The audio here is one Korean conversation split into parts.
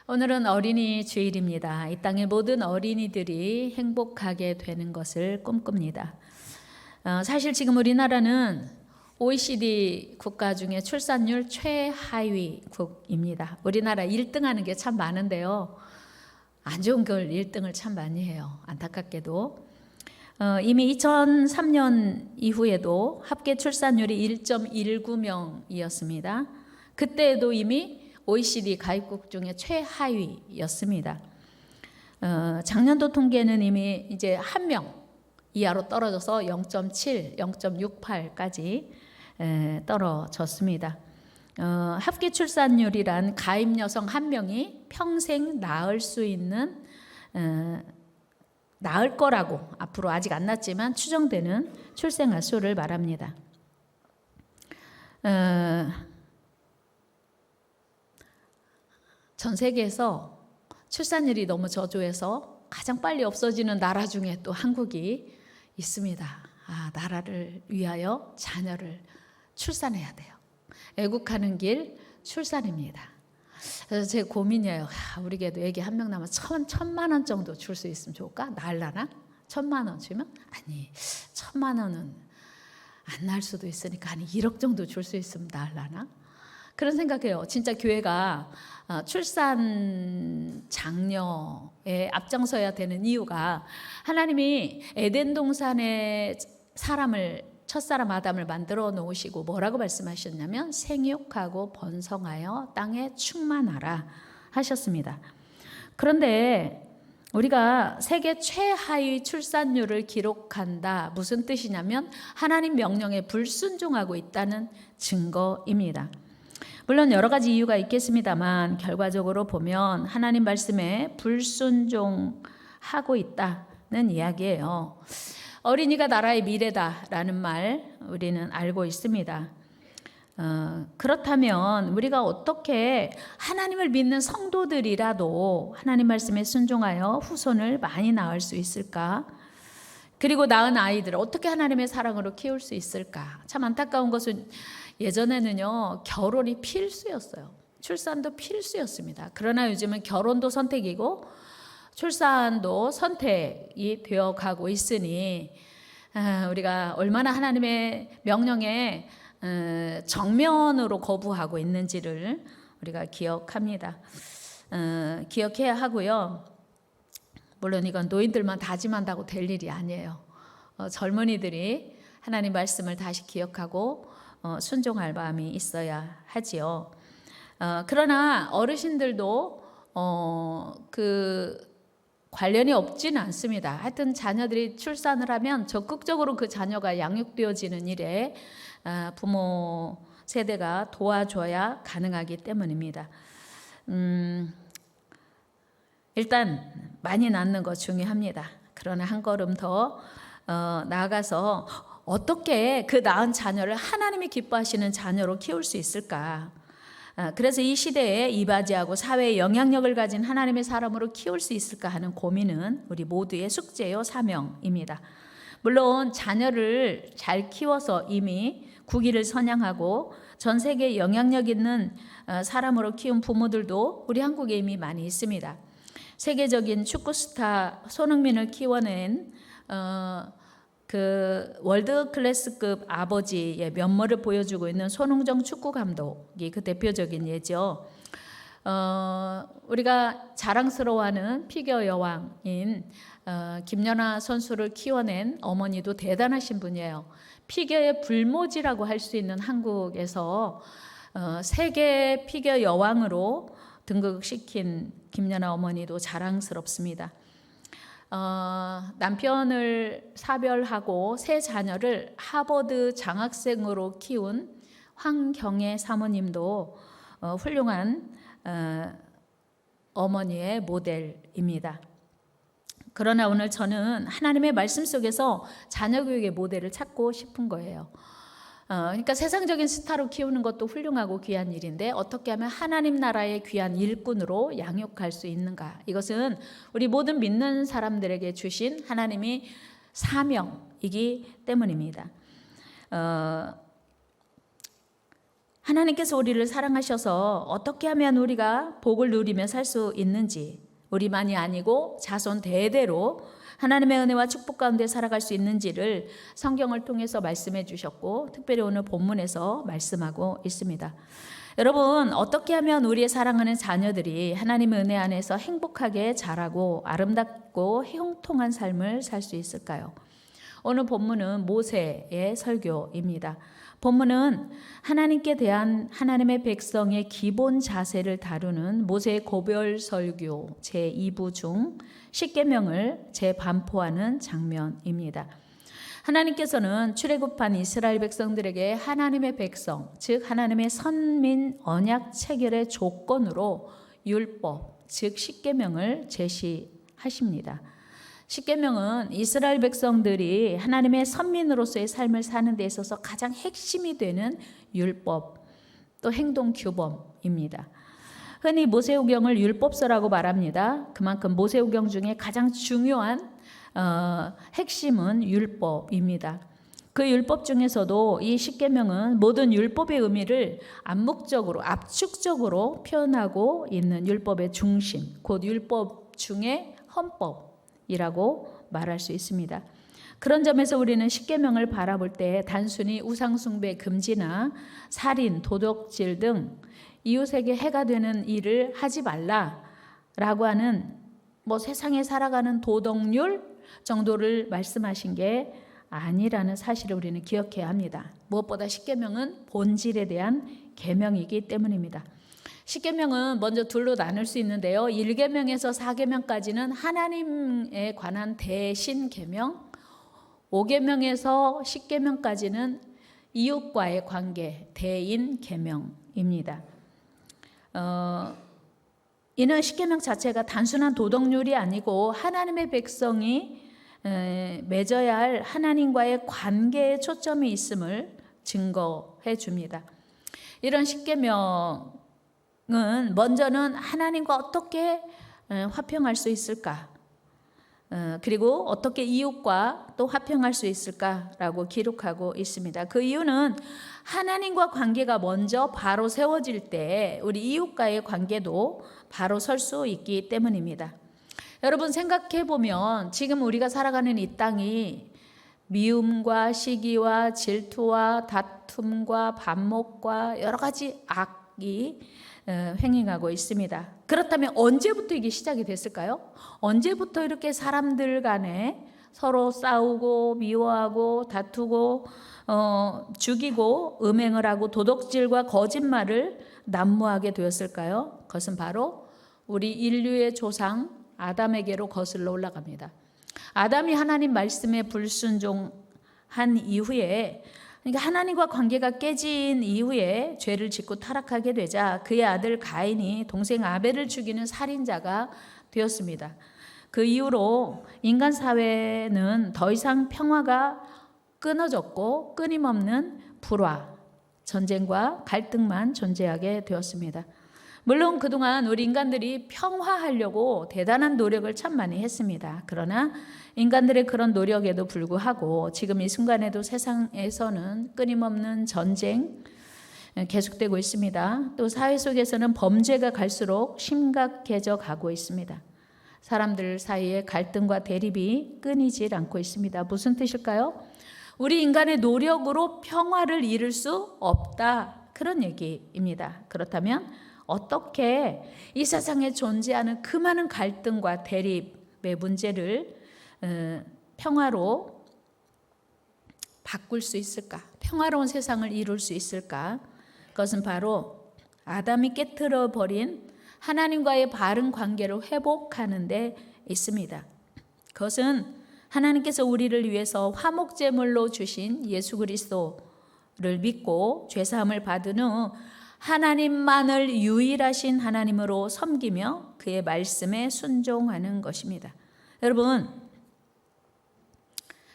오늘은 어린이 주일입니다. 이 땅의 모든 어린이들이 행복하게 되는 것을 꿈꿉니다. 사실 지금 우리나라는 OECD 국가 중에 출산율 최하위국입니다. 우리나라 1등 하는 게 참 많은데요. 안 좋은 걸 1등을 참 많이 해요. 안타깝게도. 이미 2003년 이후에도 합계 출산율이 1.19명이었습니다. 그때에도 이미 OECD 가입국 중에 최하위였습니다. 작년도 통계는 이미 이제 1명 이하로 떨어져서 0.7, 0.68까지 떨어졌습니다. 합계 출산율이란 가입 여성 1명이 평생 낳을 수 있는 낳을 거라고 앞으로 아직 안 낳았지만 추정되는 출생아 수를 말합니다. 전 세계에서 출산율이 너무 저조해서 가장 빨리 없어지는 나라 중에 또 한국이 있습니다. 나라를 위하여 자녀를 출산해야 돼요. 애국하는 길 출산입니다. 그래서 제 고민이에요. 우리 애도 애기 1명 나면 1,000만 원 정도 줄 수 있으면 좋을까? 날라나? 1,000만 원 주면? 아니, 1,000만 원은 안 날 수도 있으니까 한 1억 정도 줄 수 있으면 날라나? 그런 생각해요. 진짜 교회가 출산 장려에 앞장서야 되는 이유가 하나님이 에덴 동산에 첫사람 아담을 만들어 놓으시고 뭐라고 말씀하셨냐면 생육하고 번성하여 땅에 충만하라 하셨습니다. 그런데 우리가 세계 최하위 출산율을 기록한다. 무슨 뜻이냐면 하나님 명령에 불순종하고 있다는 증거입니다. 물론 여러 가지 이유가 있겠습니다만 결과적으로 보면 하나님 말씀에 불순종하고 있다는 이야기예요. 어린이가 나라의 미래다라는 말 우리는 알고 있습니다. 그렇다면 우리가 어떻게 하나님을 믿는 성도들이라도 하나님 말씀에 순종하여 후손을 많이 낳을 수 있을까? 그리고 낳은 아이들을 어떻게 하나님의 사랑으로 키울 수 있을까? 참 안타까운 것은 예전에는요, 결혼이 필수였어요. 출산도 필수였습니다. 그러나 요즘은 결혼도 선택이고 출산도 선택이 되어가고 있으니 우리가 얼마나 하나님의 명령에 정면으로 거부하고 있는지를 우리가 기억합니다. 기억해야 하고요. 물론 이건 노인들만 다짐한다고 될 일이 아니에요. 젊은이들이 하나님 말씀을 다시 기억하고 순종할 마음이 있어야 하지요. 그러나 어르신들도 관련이 없지는 않습니다. 하여튼 자녀들이 출산을 하면 적극적으로 그 자녀가 양육되어지는 일에 부모 세대가 도와줘야 가능하기 때문입니다. 일단 많이 낳는 거 중요합니다. 그러나 한 걸음 더 나아가서 어떻게 그 낳은 자녀를 하나님이 기뻐하시는 자녀로 키울 수 있을까? 그래서 이 시대에 이바지하고 사회에 영향력을 가진 하나님의 사람으로 키울 수 있을까 하는 고민은 우리 모두의 숙제요 사명입니다. 물론 자녀를 잘 키워서 이미 국위를 선양하고 전 세계에 영향력 있는 사람으로 키운 부모들도 우리 한국에 이미 많이 있습니다. 세계적인 축구 스타 손흥민을 키워낸 그 월드 클래스급 아버지의 면모를 보여주고 있는 손흥정 축구 감독이 그 대표적인 예죠. 우리가 자랑스러워하는 피겨 여왕인 김연아 선수를 키워낸 어머니도 대단하신 분이에요. 피겨의 불모지라고 할 수 있는 한국에서 세계 피겨 여왕으로 등극시킨 김연아 어머니도 자랑스럽습니다. 남편을 사별하고 세 자녀를 하버드 장학생으로 키운 황경애 사모님도 훌륭한 어머니의 모델입니다. 그러나 오늘 저는 하나님의 말씀 속에서 자녀 교육의 모델을 찾고 싶은 거예요. 그러니까 세상적인 스타로 키우는 것도 훌륭하고 귀한 일인데 어떻게 하면 하나님 나라의 귀한 일꾼으로 양육할 수 있는가? 이것은 우리 모든 믿는 사람들에게 주신 하나님이 사명이기 때문입니다. 하나님께서 우리를 사랑하셔서 어떻게 하면 우리가 복을 누리며 살 수 있는지, 우리만이 아니고 자손 대대로 하나님의 은혜와 축복 가운데 살아갈 수 있는지를 성경을 통해서 말씀해 주셨고, 특별히 오늘 본문에서 말씀하고 있습니다. 여러분, 어떻게 하면 우리의 사랑하는 자녀들이 하나님의 은혜 안에서 행복하게 자라고 아름답고 형통한 삶을 살 수 있을까요? 오늘 본문은 모세의 설교입니다. 본문은 하나님께 대한 하나님의 백성의 기본 자세를 다루는 모세의 고별 설교 제2부 중 십계명을 재반포하는 장면입니다. 하나님께서는 출애굽한 이스라엘 백성들에게 하나님의 백성, 즉 하나님의 선민 언약 체결의 조건으로 율법, 즉 십계명을 제시하십니다. 십계명은 이스라엘 백성들이 하나님의 선민으로서의 삶을 사는 데 있어서 가장 핵심이 되는 율법, 또 행동 규범입니다. 흔히 모세오경을 율법서라고 말합니다. 그만큼 모세오경 중에 가장 중요한 핵심은 율법입니다. 그 율법 중에서도 이 십계명은 모든 율법의 의미를 암묵적으로, 압축적으로 표현하고 있는 율법의 중심, 곧 율법 중에 헌법이라고 말할 수 있습니다. 그런 점에서 우리는 십계명을 바라볼 때 단순히 우상숭배 금지나 살인, 도둑질 등 이웃에게 해가 되는 일을 하지 말라라고 하는 세상에 살아가는 도덕률 정도를 말씀하신 게 아니라는 사실을 우리는 기억해야 합니다. 무엇보다 십계명은 본질에 대한 계명이기 때문입니다. 십계명은 먼저 둘로 나눌 수 있는데요. 1계명에서 4계명까지는 하나님에 관한 대신 계명, 5계명에서 10계명까지는 이웃과의 관계, 대인 계명입니다. 이는 십계명 자체가 단순한 도덕률이 아니고 하나님의 백성이 맺어야 할 하나님과의 관계에 초점이 있음을 증거해 줍니다. 이런 십계명은 먼저는 하나님과 어떻게 화평할 수 있을까? 그리고 어떻게 이웃과 또 화평할 수 있을까라고 기록하고 있습니다. 그 이유는 하나님과 관계가 먼저 바로 세워질 때 우리 이웃과의 관계도 바로 설 수 있기 때문입니다. 여러분 생각해 보면 지금 우리가 살아가는 이 땅이 미움과 시기와 질투와 다툼과 반목과 여러 가지 악이 횡행하고 있습니다. 그렇다면 언제부터 이게 시작이 됐을까요? 언제부터 이렇게 사람들 간에 서로 싸우고 미워하고 다투고 죽이고 음행을 하고 도덕질과 거짓말을 난무하게 되었을까요? 그것은 바로 우리 인류의 조상 아담에게로 거슬러 올라갑니다. 아담이 하나님 말씀에 불순종한 이후에, 그러니까 하나님과 관계가 깨진 이후에 죄를 짓고 타락하게 되자 그의 아들 가인이 동생 아벨을 죽이는 살인자가 되었습니다. 그 이후로 인간 사회는 더 이상 평화가 끊어졌고 끊임없는 불화, 전쟁과 갈등만 존재하게 되었습니다. 물론 그동안 우리 인간들이 평화하려고 대단한 노력을 참 많이 했습니다. 그러나 인간들의 그런 노력에도 불구하고 지금 이 순간에도 세상에서는 끊임없는 전쟁 계속되고 있습니다. 또 사회 속에서는 범죄가 갈수록 심각해져 가고 있습니다. 사람들 사이에 갈등과 대립이 끊이질 않고 있습니다. 무슨 뜻일까요? 우리 인간의 노력으로 평화를 이룰 수 없다, 그런 얘기입니다. 그렇다면 어떻게 이 세상에 존재하는 그 많은 갈등과 대립의 문제를 평화로 바꿀 수 있을까? 평화로운 세상을 이룰 수 있을까? 그것은 바로 아담이 깨트려 버린 하나님과의 바른 관계를 회복하는 데 있습니다. 그것은 하나님께서 우리를 위해서 화목제물로 주신 예수 그리스도를 믿고 죄사함을 받은 후 하나님만을 유일하신 하나님으로 섬기며 그의 말씀에 순종하는 것입니다. 여러분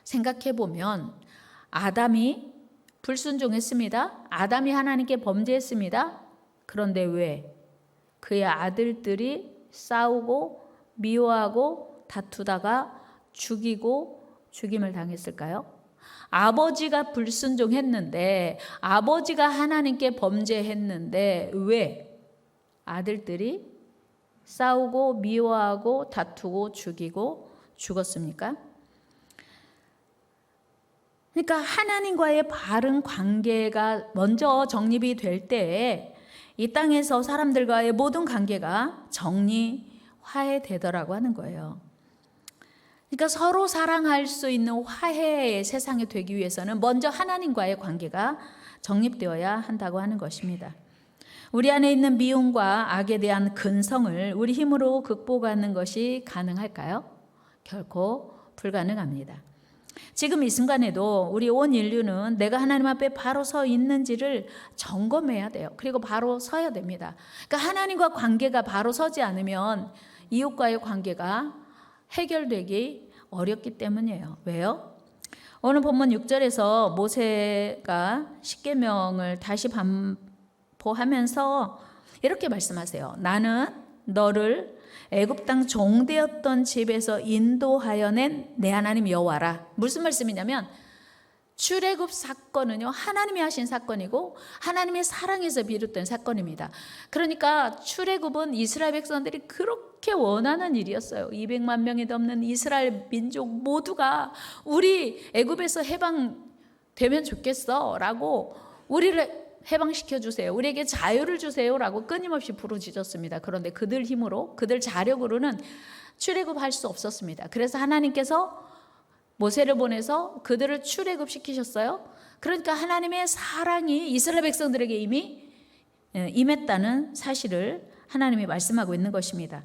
생각해 보면 아담이 불순종했습니다. 아담이 하나님께 범죄했습니다. 그런데 왜 그의 아들들이 싸우고 미워하고 다투다가 죽임을 당했을까요? 아버지가 불순종했는데, 아버지가 하나님께 범죄했는데 왜 아들들이 싸우고 미워하고 다투고 죽이고 죽었습니까? 그러니까 하나님과의 바른 관계가 먼저 정립이 될 때에 이 땅에서 사람들과의 모든 관계가 화해되더라고 하는 거예요. 그러니까 서로 사랑할 수 있는 화해의 세상이 되기 위해서는 먼저 하나님과의 관계가 정립되어야 한다고 하는 것입니다. 우리 안에 있는 미움과 악에 대한 근성을 우리 힘으로 극복하는 것이 가능할까요? 결코 불가능합니다. 지금 이 순간에도 우리 온 인류는 내가 하나님 앞에 바로 서 있는지를 점검해야 돼요. 그리고 바로 서야 됩니다. 그러니까 하나님과 관계가 바로 서지 않으면 이웃과의 관계가 해결되기 어렵기 때문이에요. 왜요? 오늘 본문 6절에서 모세가 십계명을 다시 반복하면서 이렇게 말씀하세요. 나는 너를 애굽 땅 종되었던 집에서 인도하여 낸 내 하나님 여호와라. 무슨 말씀이냐면 출애굽 사건은요, 하나님이 하신 사건이고 하나님의 사랑에서 비롯된 사건입니다. 그러니까 출애굽은 이스라엘 백성들이 그렇게 원하는 일이었어요. 200만 명이 넘는 이스라엘 민족 모두가 우리 애굽에서 해방되면 좋겠어 라고, 우리를 해방시켜 주세요, 우리에게 자유를 주세요 라고 끊임없이 부르짖었습니다. 그런데 그들 힘으로, 그들 자력으로는 출애굽할 수 없었습니다. 그래서 하나님께서 모세를 보내서 그들을 출애굽시키셨어요. 그러니까 하나님의 사랑이 이스라엘 백성들에게 이미 임했다는 사실을 하나님이 말씀하고 있는 것입니다.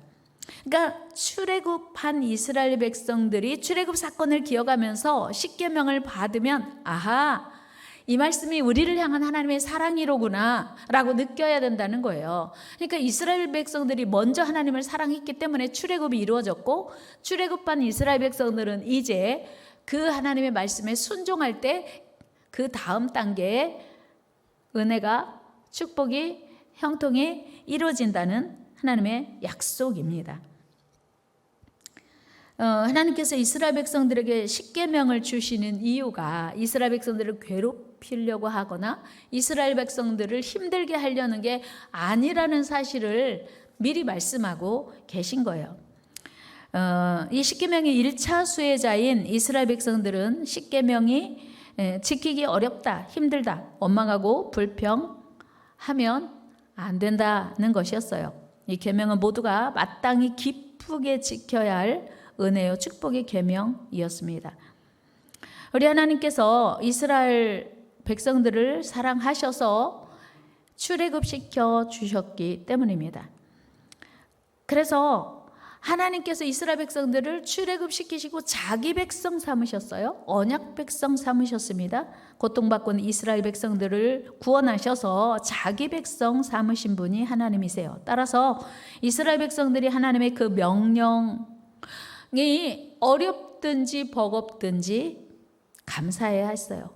그러니까 출애굽한 이스라엘 백성들이 출애굽 사건을 기억하면서 십계명을 받으면, 아하, 이 말씀이 우리를 향한 하나님의 사랑이로구나 라고 느껴야 된다는 거예요. 그러니까 이스라엘 백성들이 먼저 하나님을 사랑했기 때문에 출애굽이 이루어졌고, 출애굽한 이스라엘 백성들은 이제 그 하나님의 말씀에 순종할 때 그 다음 단계의 은혜가, 축복이, 형통이 이루어진다는 하나님의 약속입니다. 하나님께서 이스라엘 백성들에게 십계명을 주시는 이유가 이스라엘 백성들을 괴롭히려고 하거나 이스라엘 백성들을 힘들게 하려는 게 아니라는 사실을 미리 말씀하고 계신 거예요. 이 십계명의 1차 수혜자인 이스라엘 백성들은 십계명이 지키기 어렵다, 힘들다, 원망하고 불평하면 안 된다는 것이었어요. 이 계명은 모두가 마땅히 기쁘게 지켜야 할 은혜요 축복의 계명이었습니다. 우리 하나님께서 이스라엘 백성들을 사랑하셔서 출애굽시켜 주셨기 때문입니다. 그래서 하나님께서 이스라엘 백성들을 출애굽시키시고 자기 백성 삼으셨어요. 언약 백성 삼으셨습니다. 고통받고 있는 이스라엘 백성들을 구원하셔서 자기 백성 삼으신 분이 하나님이세요. 따라서 이스라엘 백성들이 하나님의 그 명령이 어렵든지 버겁든지 감사해야 했어요.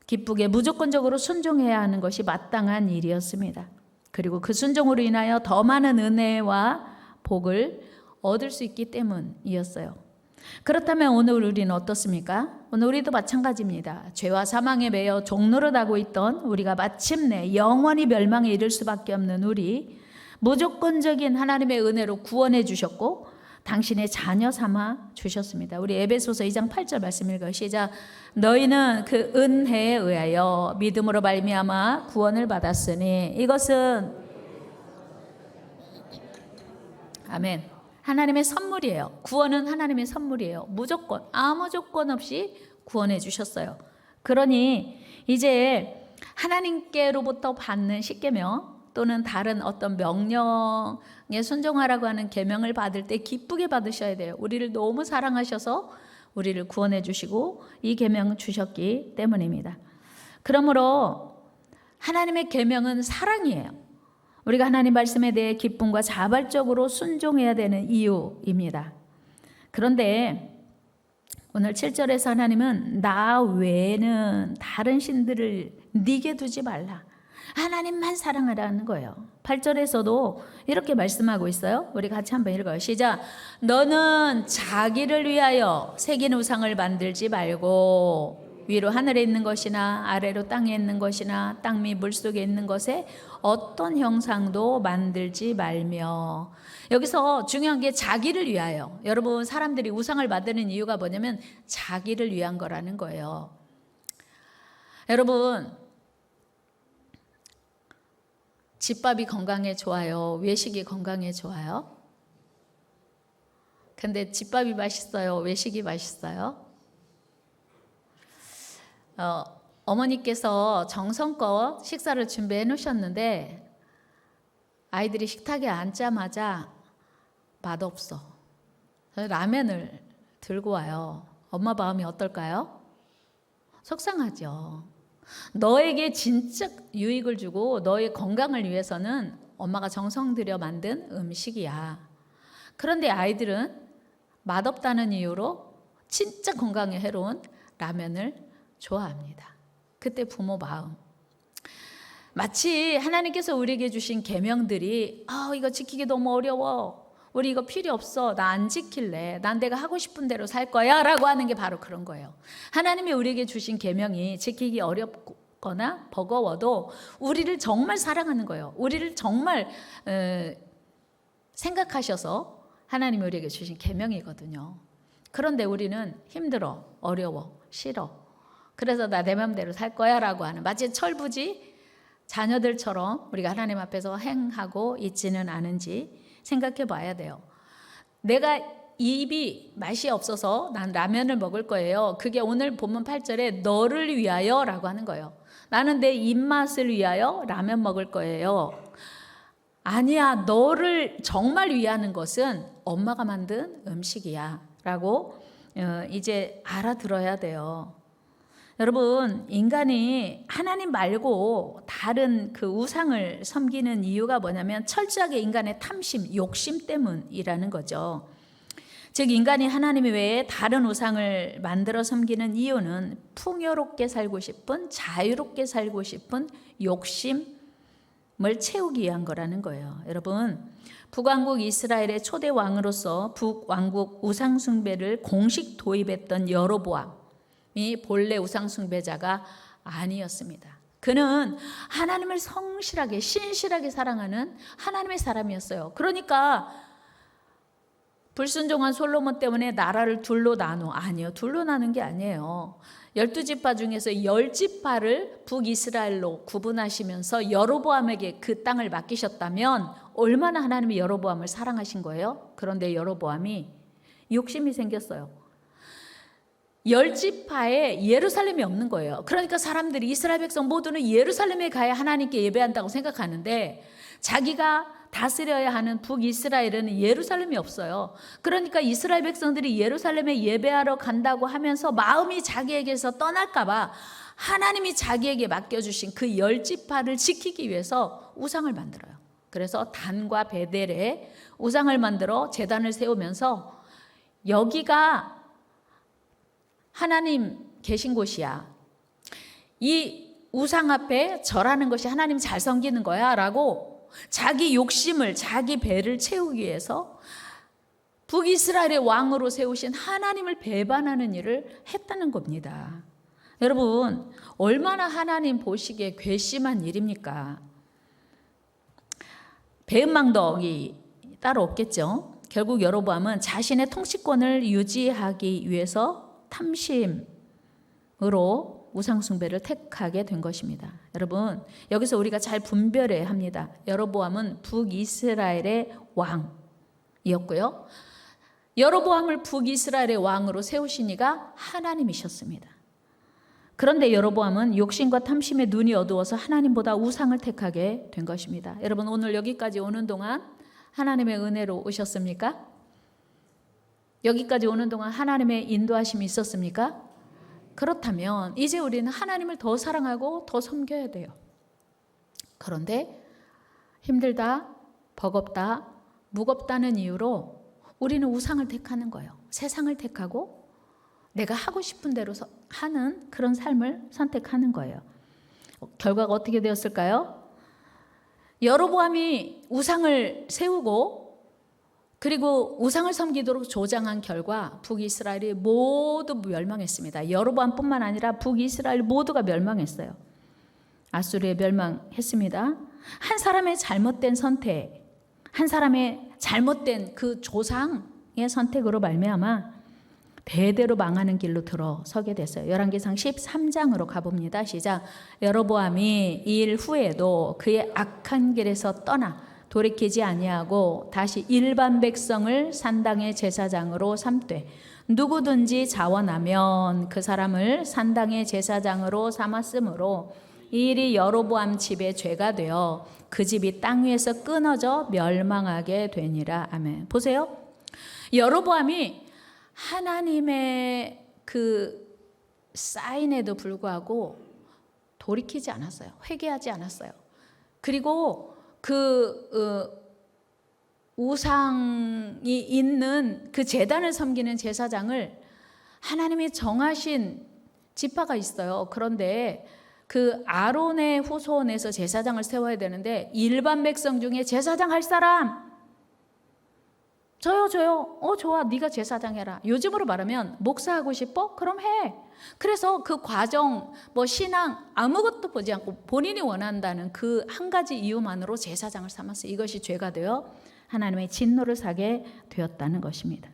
기쁘게 무조건적으로 순종해야 하는 것이 마땅한 일이었습니다. 그리고 그 순종으로 인하여 더 많은 은혜와 복을 얻을 수 있기 때문이었어요. 그렇다면 오늘 우리는 어떻습니까? 오늘 우리도 마찬가지입니다. 죄와 사망에 매여 종노릇하고 있던 우리가 마침내 영원히 멸망에 이를 수밖에 없는 우리, 무조건적인 하나님의 은혜로 구원해 주셨고 당신의 자녀 삼아 주셨습니다. 우리 에베소서 2장 8절 말씀 읽어요. 시작. 너희는 그 은혜에 의하여 믿음으로 말미암아 구원을 받았으니 이것은 아멘. 하나님의 선물이에요. 구원은 하나님의 선물이에요. 무조건 아무 조건 없이 구원해 주셨어요. 그러니 이제 하나님께로부터 받는 십계명 또는 다른 어떤 명령에 순종하라고 하는 계명을 받을 때 기쁘게 받으셔야 돼요. 우리를 너무 사랑하셔서 우리를 구원해 주시고 이 계명을 주셨기 때문입니다. 그러므로 하나님의 계명은 사랑이에요. 우리가 하나님 말씀에 대해 기쁨과 자발적으로 순종해야 되는 이유입니다. 그런데 오늘 7절에서 하나님은 나 외에는 다른 신들을 네게 두지 말라. 하나님만 사랑하라는 거예요. 8절에서도 이렇게 말씀하고 있어요. 우리 같이 한번 읽어요. 시작. 너는 자기를 위하여 새긴 우상을 만들지 말고 위로 하늘에 있는 것이나 아래로 땅에 있는 것이나 땅 및 물속에 있는 것에 어떤 형상도 만들지 말며. 여기서 중요한 게 자기를 위하여. 여러분, 사람들이 우상을 만드는 이유가 뭐냐면 자기를 위한 거라는 거예요. 여러분, 집밥이 건강에 좋아요? 외식이 건강에 좋아요? 근데 집밥이 맛있어요? 외식이 맛있어요? 어머니께서 정성껏 식사를 준비해 놓으셨는데 아이들이 식탁에 앉자마자 맛없어. 라면을 들고 와요. 엄마 마음이 어떨까요? 속상하죠. 너에게 진짜 유익을 주고 너의 건강을 위해서는 엄마가 정성 들여 만든 음식이야. 그런데 아이들은 맛없다는 이유로 진짜 건강에 해로운 라면을 좋아합니다. 그때 부모 마음. 마치 하나님께서 우리에게 주신 계명들이 이거 지키기 너무 어려워. 우리 이거 필요 없어. 나 안 지킬래. 난 내가 하고 싶은 대로 살 거야 라고 하는 게 바로 그런 거예요. 하나님이 우리에게 주신 계명이 지키기 어렵거나 버거워도 우리를 정말 사랑하는 거예요. 우리를 정말 생각하셔서 하나님이 우리에게 주신 계명이거든요. 그런데 우리는 힘들어, 어려워, 싫어. 그래서 나 내 맘대로 살 거야 라고 하는, 마치 철부지 자녀들처럼 우리가 하나님 앞에서 행하고 있지는 않은지 생각해 봐야 돼요. 내가 입이 맛이 없어서 난 라면을 먹을 거예요. 그게 오늘 본문 8절에 너를 위하여 라고 하는 거예요. 나는 내 입맛을 위하여 라면 먹을 거예요. 아니야, 너를 정말 위하는 것은 엄마가 만든 음식이야 라고 이제 알아들어야 돼요. 여러분, 인간이 하나님 말고 다른 그 우상을 섬기는 이유가 뭐냐면 철저하게 인간의 탐심, 욕심 때문이라는 거죠. 즉 인간이 하나님 외에 다른 우상을 만들어 섬기는 이유는 풍요롭게 살고 싶은, 자유롭게 살고 싶은 욕심을 채우기 위한 거라는 거예요. 여러분, 북왕국 이스라엘의 초대 왕으로서 북왕국 우상 숭배를 공식 도입했던 여로보암, 이 본래 우상숭배자가 아니었습니다. 그는 하나님을 성실하게 신실하게 사랑하는 하나님의 사람이었어요. 그러니까 불순종한 솔로몬 때문에 나라를 둘로 나눠. 아니요, 둘로 나눈 게 아니에요. 12지파 중에서 10지파를 북이스라엘로 구분하시면서 여로보암에게 그 땅을 맡기셨다면 얼마나 하나님이 여로보암을 사랑하신 거예요? 그런데 여로보암이 욕심이 생겼어요. 10지파에 예루살렘이 없는 거예요. 그러니까 사람들이 이스라엘 백성 모두는 예루살렘에 가야 하나님께 예배한다고 생각하는데 자기가 다스려야 하는 북이스라엘에는 예루살렘이 없어요. 그러니까 이스라엘 백성들이 예루살렘에 예배하러 간다고 하면서 마음이 자기에게서 떠날까 봐 하나님이 자기에게 맡겨주신 그 10지파를 지키기 위해서 우상을 만들어요. 그래서 단과 베델에 우상을 만들어 제단을 세우면서 여기가 하나님 계신 곳이야. 이 우상 앞에 절하는 것이 하나님 잘 섬기는 거야 라고 자기 욕심을, 자기 배를 채우기 위해서 북이스라엘의 왕으로 세우신 하나님을 배반하는 일을 했다는 겁니다. 여러분, 얼마나 하나님 보시기에 괘씸한 일입니까? 배은망덕이 따로 없겠죠. 결국 여로보암은 자신의 통치권을 유지하기 위해서 탐심으로 우상숭배를 택하게 된 것입니다. 여러분, 여기서 우리가 잘 분별해야 합니다. 여로보암은 북이스라엘의 왕이었고요. 여로보암을 북이스라엘의 왕으로 세우신 이가 하나님이셨습니다. 그런데 여로보암은 욕심과 탐심에 눈이 어두워서 하나님보다 우상을 택하게 된 것입니다. 여러분, 오늘 여기까지 오는 동안 하나님의 은혜로 오셨습니까? 여기까지 오는 동안 하나님의 인도하심이 있었습니까? 그렇다면 이제 우리는 하나님을 더 사랑하고 더 섬겨야 돼요. 그런데 힘들다, 버겁다, 무겁다는 이유로 우리는 우상을 택하는 거예요. 세상을 택하고 내가 하고 싶은 대로 하는 그런 삶을 선택하는 거예요. 결과가 어떻게 되었을까요? 여로보암이 우상을 세우고 그리고 우상을 섬기도록 조장한 결과 북이스라엘이 모두 멸망했습니다. 여로보암뿐만 아니라 북이스라엘 모두가 멸망했어요. 아수르에 멸망했습니다. 한 사람의 잘못된 선택, 한 사람의 잘못된 그 조상의 선택으로 말미암아 대대로 망하는 길로 들어서게 됐어요. 열왕기상 13장으로 가봅니다. 시작. 여로보암이 이 일 후에도 그의 악한 길에서 떠나 돌이키지 아니하고 다시 일반 백성을 산당의 제사장으로 삼되 누구든지 자원하면 그 사람을 산당의 제사장으로 삼았으므로 이 일이 여로보암 집의 죄가 되어 그 집이 땅 위에서 끊어져 멸망하게 되니라. 아멘. 보세요. 여로보암이 하나님의 그 사인에도 불구하고 돌이키지 않았어요. 회개하지 않았어요. 그리고 우상이 있는 그 제단을 섬기는 제사장을 하나님이 정하신 지파가 있어요. 그런데 그 아론의 후손에서 제사장을 세워야 되는데 일반 백성 중에 제사장 할 사람? 저요. 좋아. 네가 제사장 해라. 요즘으로 말하면 목사하고 싶어? 그럼 해. 그래서 그 과정, 신앙 아무것도 보지 않고 본인이 원한다는 그 한 가지 이유만으로 제사장을 삼았어요. 이것이 죄가 되어 하나님의 진노를 사게 되었다는 것입니다.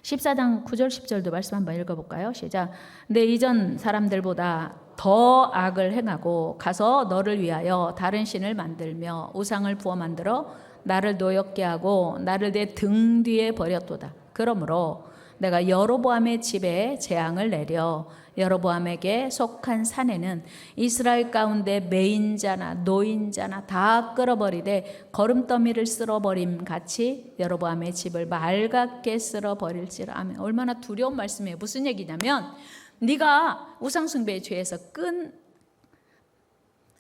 14장 9절 10절도 말씀 한번 읽어볼까요? 시작. 내 이전 사람들보다 더 악을 행하고 가서 너를 위하여 다른 신을 만들며 우상을 부어 만들어 나를 노엽게 하고 나를 내 등 뒤에 버렸도다. 그러므로 내가 여로보암의 집에 재앙을 내려 여로보암에게 속한 산에는 이스라엘 가운데 매인자나 노인자나 다 끌어버리되 거름더미를 쓸어버림 같이 여로보암의 집을 맑게 쓸어버릴지라. 아멘. 얼마나 두려운 말씀이에요. 무슨 얘기냐면 네가 우상숭배의 죄에서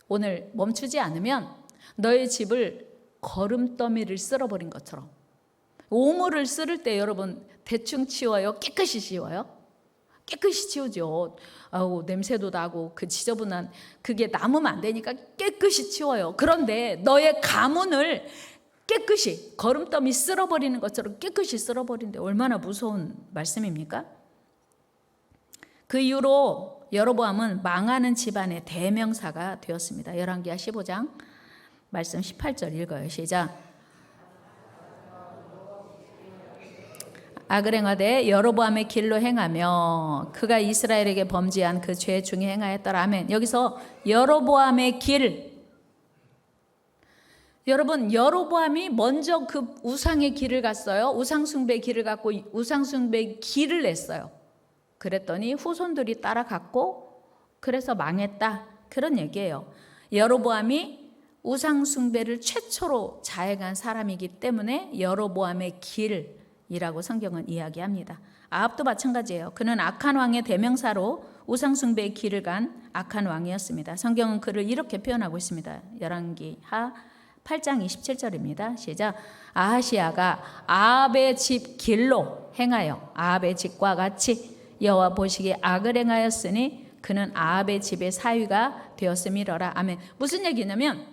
오늘 멈추지 않으면 너의 집을 거름더미를 쓸어버린 것처럼. 오물을 쓸을 때 여러분 대충 치워요? 깨끗이 치워요? 깨끗이 치우죠. 아우 냄새도 나고 그 지저분한 그게 남으면 안 되니까 깨끗이 치워요. 그런데 너의 가문을 깨끗이 거름더미 쓸어버리는 것처럼 깨끗이 쓸어버린데 얼마나 무서운 말씀입니까? 그 이후로 여로보암은 망하는 집안의 대명사가 되었습니다. 열왕기하 15장 말씀 18절 읽어요. 시작. 악을 행하되 여로보암의 길로 행하며 그가 이스라엘에게 범죄한 그 죄 중에 행하였더라. 아멘. 여기서 여로보암의 길, 여러분 여로보암이 먼저 그 우상의 길을 갔어요. 우상숭배의 길을 갔고 우상숭배의 길을 냈어요. 그랬더니 후손들이 따라갔고 그래서 망했다. 그런 얘기예요. 여로보암이 우상숭배를 최초로 자행한 사람이기 때문에 여로보암의 길이라고 성경은 이야기합니다. 아합도 마찬가지예요. 그는 악한 왕의 대명사로 우상숭배의 길을 간 악한 왕이었습니다. 성경은 그를 이렇게 표현하고 있습니다. 열왕기하 8장 27절입니다. 시작. 아하시야가 아합의 집 길로 행하여 아합의 집과 같이 여호와 보시기에 악을 행하였으니 그는 아합의 집의 사위가 되었음이러라. 아멘. 무슨 얘기냐면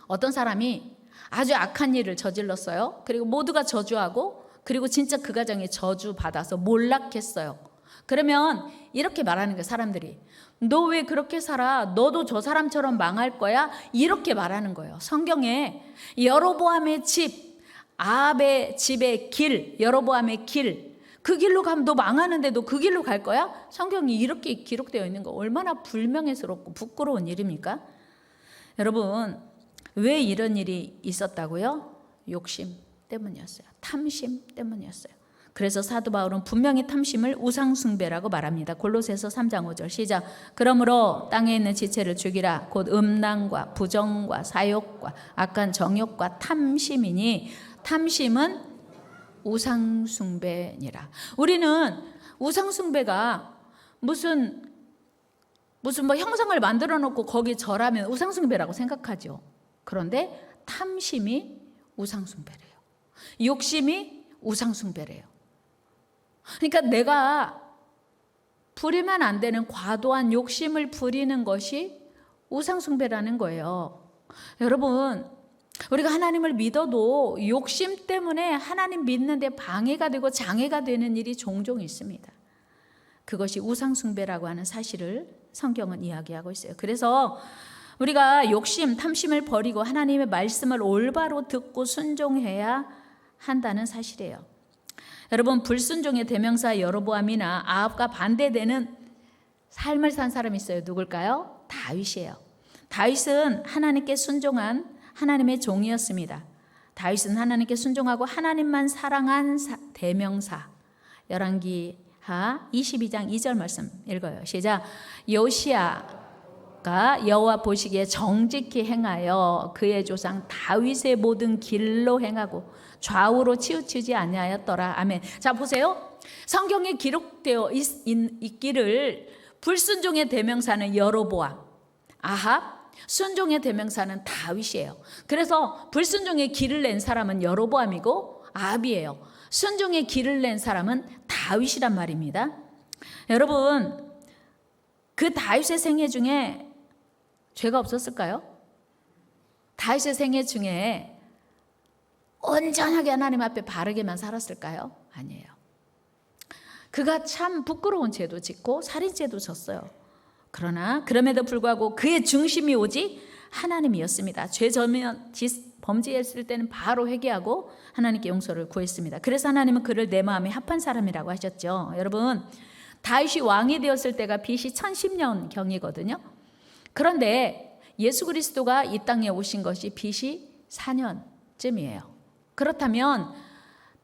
어떤 사람이 아주 악한 일을 저질렀어요. 그리고 모두가 저주하고 그리고 진짜 그 가정이 저주받아서 몰락했어요. 그러면 이렇게 말하는 거예요. 사람들이 너 왜 그렇게 살아? 너도 저 사람처럼 망할 거야? 이렇게 말하는 거예요. 성경에 여로보암의 집, 아합의 집의 길, 여로보암의 길, 그 길로 가면 너 망하는데 너 그 길로 갈 거야? 성경이 이렇게 기록되어 있는 거 얼마나 불명예스럽고 부끄러운 일입니까? 여러분 왜 이런 일이 있었다고요? 욕심 때문이었어요. 탐심 때문이었어요. 그래서 사도 바울은 분명히 탐심을 우상숭배라고 말합니다. 골로새서 3장 5절 시작. 그러므로 땅에 있는 지체를 죽이라. 곧 음란과 부정과 사욕과 악한 정욕과 탐심이니 탐심은 우상숭배니라. 우리는 우상숭배가 무슨 형상을 만들어 놓고 거기 절하면 우상숭배라고 생각하죠. 그런데 탐심이 우상숭배래요. 욕심이 우상숭배래요. 그러니까 내가 부리면 안 되는 과도한 욕심을 부리는 것이 우상숭배라는 거예요. 여러분 우리가 하나님을 믿어도 욕심 때문에 하나님 믿는데 방해가 되고 장애가 되는 일이 종종 있습니다. 그것이 우상숭배라고 하는 사실을 성경은 이야기하고 있어요. 그래서 우리가 욕심, 탐심을 버리고 하나님의 말씀을 올바로 듣고 순종해야 한다는 사실이에요. 여러분, 불순종의 대명사 여로보암이나 아합과 반대되는 삶을 산 사람이 있어요. 누굴까요? 다윗이에요. 다윗은 하나님께 순종한 하나님의 종이었습니다. 다윗은 하나님께 순종하고 하나님만 사랑한 대명사. 열왕기하 22장 2절 말씀 읽어요. 시작. 요시야가 여호와 보시기에 정직히 행하여 그의 조상 다윗의 모든 길로 행하고 좌우로 치우치지 아니하였더라. 아멘. 자, 보세요. 성경에 기록되어 있기를 불순종의 대명사는 여로보암, 아합, 순종의 대명사는 다윗이에요. 그래서 불순종의 길을 낸 사람은 여로보암이고 아합이에요. 순종의 길을 낸 사람은 다윗이란 말입니다. 여러분, 그 다윗의 생애 중에 죄가 없었을까요? 다윗의 생애 중에 온전하게 하나님 앞에 바르게만 살았을까요? 아니에요. 그가 참 부끄러운 죄도 짓고 살인죄도 졌어요. 그러나 그럼에도 불구하고 그의 중심이 오직 하나님이었습니다. 죄 저면 범죄했을 때는 바로 회개하고 하나님께 용서를 구했습니다. 그래서 하나님은 그를 내 마음에 합한 사람이라고 하셨죠. 여러분, 다윗이 왕이 되었을 때가 BC 1010년경이거든요. 그런데 예수 그리스도가 이 땅에 오신 것이 BC 4년쯤이에요. 그렇다면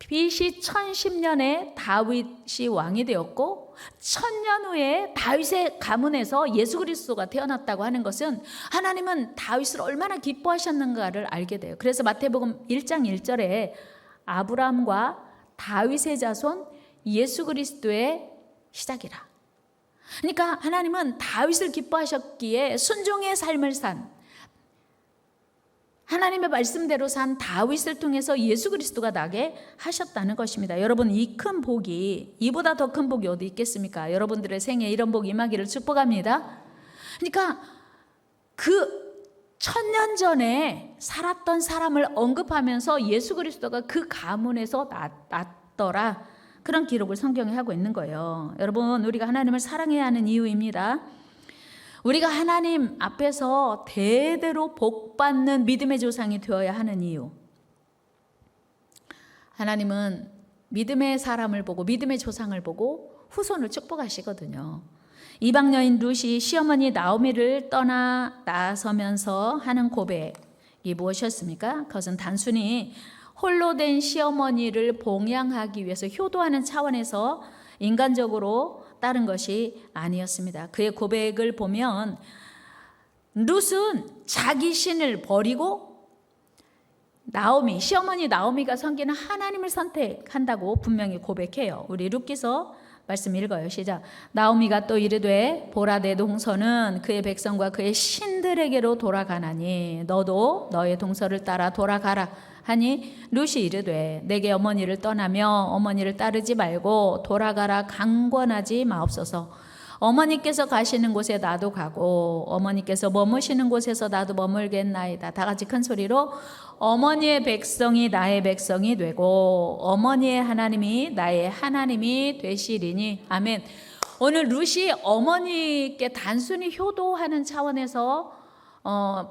BC 1010년에 다윗이 왕이 되었고 1000년 후에 다윗의 가문에서 예수 그리스도가 태어났다고 하는 것은 하나님은 다윗을 얼마나 기뻐하셨는가를 알게 돼요. 그래서 마태복음 1장 1절에 아브라함과 다윗의 자손 예수 그리스도의 시작이라. 그러니까 하나님은 다윗을 기뻐하셨기에 순종의 삶을 산, 하나님의 말씀대로 산 다윗을 통해서 예수 그리스도가 나게 하셨다는 것입니다. 여러분, 이 큰 복이, 이보다 더 큰 복이 어디 있겠습니까? 여러분들의 생에 이런 복이 임하기를 축복합니다. 그러니까 그 1000년 전에 살았던 사람을 언급하면서 예수 그리스도가 그 가문에서 났더라, 그런 기록을 성경에 하고 있는 거예요. 여러분, 우리가 하나님을 사랑해야 하는 이유입니다. 우리가 하나님 앞에서 대대로 복받는 믿음의 조상이 되어야 하는 이유. 하나님은 믿음의 사람을 보고 믿음의 조상을 보고 후손을 축복하시거든요. 이방 여인 룻이 시어머니 나오미를 떠나 나서면서 하는 고백이 무엇이었습니까? 그것은 단순히 홀로 된 시어머니를 봉양하기 위해서 효도하는 차원에서 인간적으로 따른 것이 아니었습니다. 그의 고백을 보면 룻은 자기 신을 버리고 시어머니 나오미가 섬기는 하나님을 선택한다고 분명히 고백해요. 우리 룻기서 말씀 읽어요. 시작. 나오미가 또 이르되 보라, 내 동서는 그의 백성과 그의 신들에게로 돌아가나니 너도 너의 동서를 따라 돌아가라 하니 룻이 이르되 내게 어머니를 떠나며 어머니를 따르지 말고 돌아가라 강권하지 마옵소서. 어머니께서 가시는 곳에 나도 가고 어머니께서 머무시는 곳에서 나도 머물겠나이다. 다 같이 큰 소리로 어머니의 백성이 나의 백성이 되고 어머니의 하나님이 나의 하나님이 되시리니. 아멘. 오늘 룻이 어머니께 단순히 효도하는 차원에서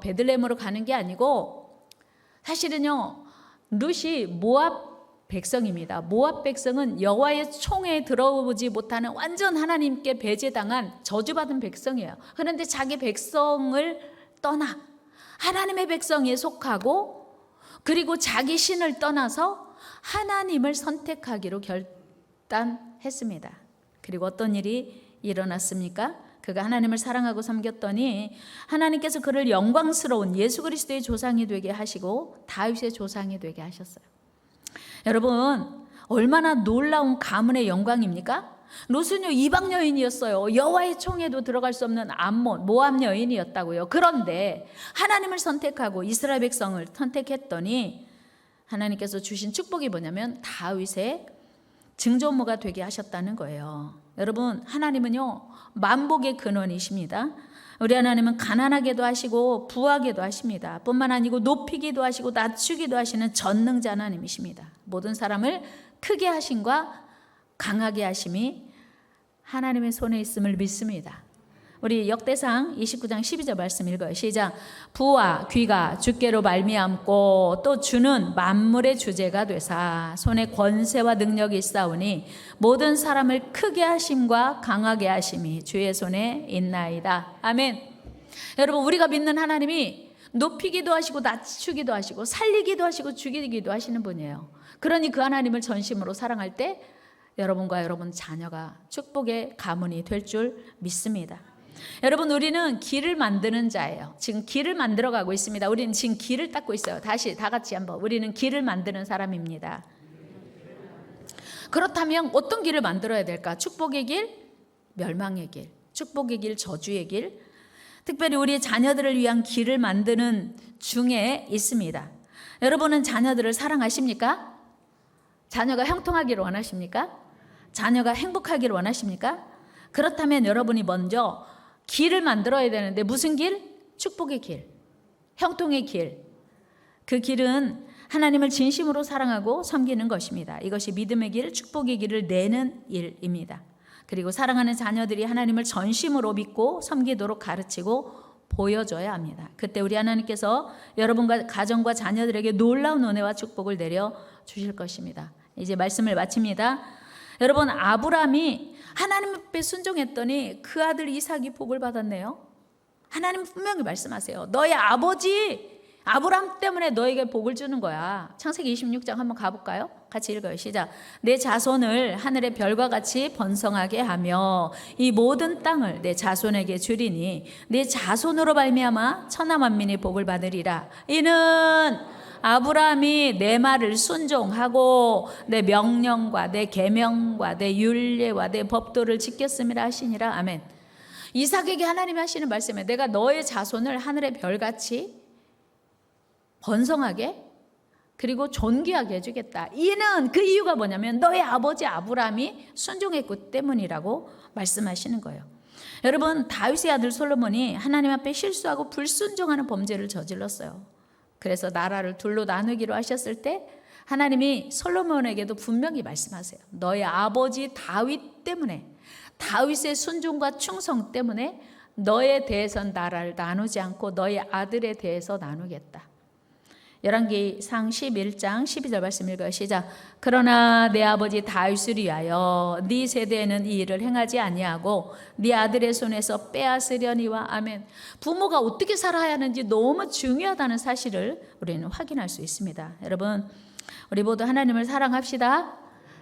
베들레헴으로 가는 게 아니고, 사실은요, 룻이 모압 백성입니다. 모압 백성은 여호와의 총에 들어오지 못하는 완전 하나님께 배제당한 저주받은 백성이에요. 그런데 자기 백성을 떠나 하나님의 백성에 속하고, 그리고 자기 신을 떠나서 하나님을 선택하기로 결단했습니다. 그리고 어떤 일이 일어났습니까? 그가 하나님을 사랑하고 섬겼더니 하나님께서 그를 영광스러운 예수 그리스도의 조상이 되게 하시고 다윗의 조상이 되게 하셨어요. 여러분, 얼마나 놀라운 가문의 영광입니까? 롯은요, 이방 여인이었어요. 여호와의 총에도 들어갈 수 없는 암몬, 모압 여인이었다고요. 그런데 하나님을 선택하고 이스라엘 백성을 선택했더니 하나님께서 주신 축복이 뭐냐면 다윗의 증조모가 되게 하셨다는 거예요. 여러분, 하나님은요 만복의 근원이십니다. 우리 하나님은 가난하게도 하시고 부하게도 하십니다. 뿐만 아니고 높이기도 하시고 낮추기도 하시는 전능자 하나님이십니다. 모든 사람을 크게 하심과 강하게 하심이 하나님의 손에 있음을 믿습니다. 우리 역대상 29장 12절 말씀 읽어요. 시작. 부와 귀가 주께로 말미암고 또 주는 만물의 주제가 되사 손에 권세와 능력이 있사오니 모든 사람을 크게 하심과 강하게 하심이 주의 손에 있나이다. 아멘. 여러분, 우리가 믿는 하나님이 높이기도 하시고 낮추기도 하시고 살리기도 하시고 죽이기도 하시는 분이에요. 그러니 그 하나님을 전심으로 사랑할 때 여러분과 여러분 자녀가 축복의 가문이 될 줄 믿습니다. 여러분, 우리는 길을 만드는 자예요. 지금 길을 만들어가고 있습니다. 우리는 지금 길을 닦고 있어요. 다시 다 같이 한번. 우리는 길을 만드는 사람입니다. 그렇다면 어떤 길을 만들어야 될까? 축복의 길, 멸망의 길, 축복의 길, 저주의 길. 특별히 우리의 자녀들을 위한 길을 만드는 중에 있습니다. 여러분은 자녀들을 사랑하십니까? 자녀가 형통하기를 원하십니까? 자녀가 행복하기를 원하십니까? 그렇다면 여러분이 먼저 길을 만들어야 되는데 무슨 길? 축복의 길, 형통의 길. 그 길은 하나님을 진심으로 사랑하고 섬기는 것입니다. 이것이 믿음의 길, 축복의 길을 내는 일입니다. 그리고 사랑하는 자녀들이 하나님을 전심으로 믿고 섬기도록 가르치고 보여줘야 합니다. 그때 우리 하나님께서 여러분과 가정과 자녀들에게 놀라운 은혜와 축복을 내려 주실 것입니다. 이제 말씀을 마칩니다. 여러분, 아브라함이 하나님 앞에 순종했더니 그 아들 이삭이 복을 받았네요. 하나님 분명히 말씀하세요. 너의 아버지 아브라함 때문에 너에게 복을 주는 거야. 창세기 26장 한번 가볼까요? 같이 읽어요. 시작. 내 자손을 하늘의 별과 같이 번성하게 하며 이 모든 땅을 내 자손에게 주리니 내 자손으로 말미암아 천하 만민이 복을 받으리라. 이는 아브라함이 내 말을 순종하고 내 명령과 내 계명과 내 율례와 내 법도를 지켰음이라 하시니라. 아멘. 이삭에게 하나님이 하시는 말씀에 내가 너의 자손을 하늘의 별같이 번성하게 그리고 존귀하게 해주겠다. 이는 그 이유가 뭐냐면 너의 아버지 아브라함이 순종했기 때문이라고 말씀하시는 거예요. 여러분, 다윗의 아들 솔로몬이 하나님 앞에 실수하고 불순종하는 범죄를 저질렀어요. 그래서 나라를 둘로 나누기로 하셨을 때 하나님이 솔로몬에게도 분명히 말씀하세요. 너의 아버지 다윗 때문에, 다윗의 순종과 충성 때문에 너에 대해선 나라를 나누지 않고 너의 아들에 대해서 나누겠다. 열왕기상 11장 12절 말씀 읽어요. 시작. 그러나 내 아버지 다윗을 위하여 네 세대에는 이 일을 행하지 아니하고 네 아들의 손에서 빼앗으려니와. 아멘. 부모가 어떻게 살아야 하는지 너무 중요하다는 사실을 우리는 확인할 수 있습니다. 여러분, 우리 모두 하나님을 사랑합시다.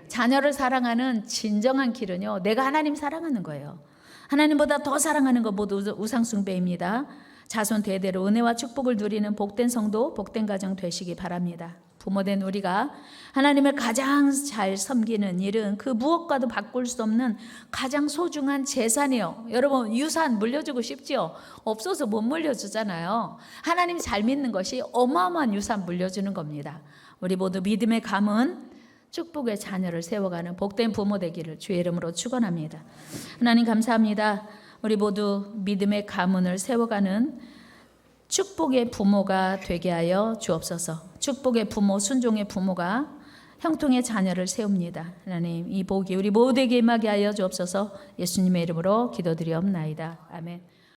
자녀를 사랑하는 진정한 길은요, 내가 하나님 사랑하는 거예요. 하나님보다 더 사랑하는 것 모두 우상숭배입니다. 자손 대대로 은혜와 축복을 누리는 복된 성도, 복된 가정 되시기 바랍니다. 부모된 우리가 하나님을 가장 잘 섬기는 일은 그 무엇과도 바꿀 수 없는 가장 소중한 재산이요. 여러분, 유산 물려주고 싶지요? 없어서 못 물려주잖아요. 하나님 잘 믿는 것이 어마어마한 유산 물려주는 겁니다. 우리 모두 믿음의 가문, 축복의 자녀를 세워가는 복된 부모 되기를 주의 이름으로 축원합니다. 하나님 감사합니다. 우리 모두 믿음의 가문을 세워가는 축복의 부모가 되게 하여 주옵소서. 축복의 부모, 순종의 부모가 형통의 자녀를 세웁니다. 하나님, 이 복이 우리 모두에게 임하게 하여 주옵소서. 예수님의 이름으로 기도드리옵나이다. 아멘.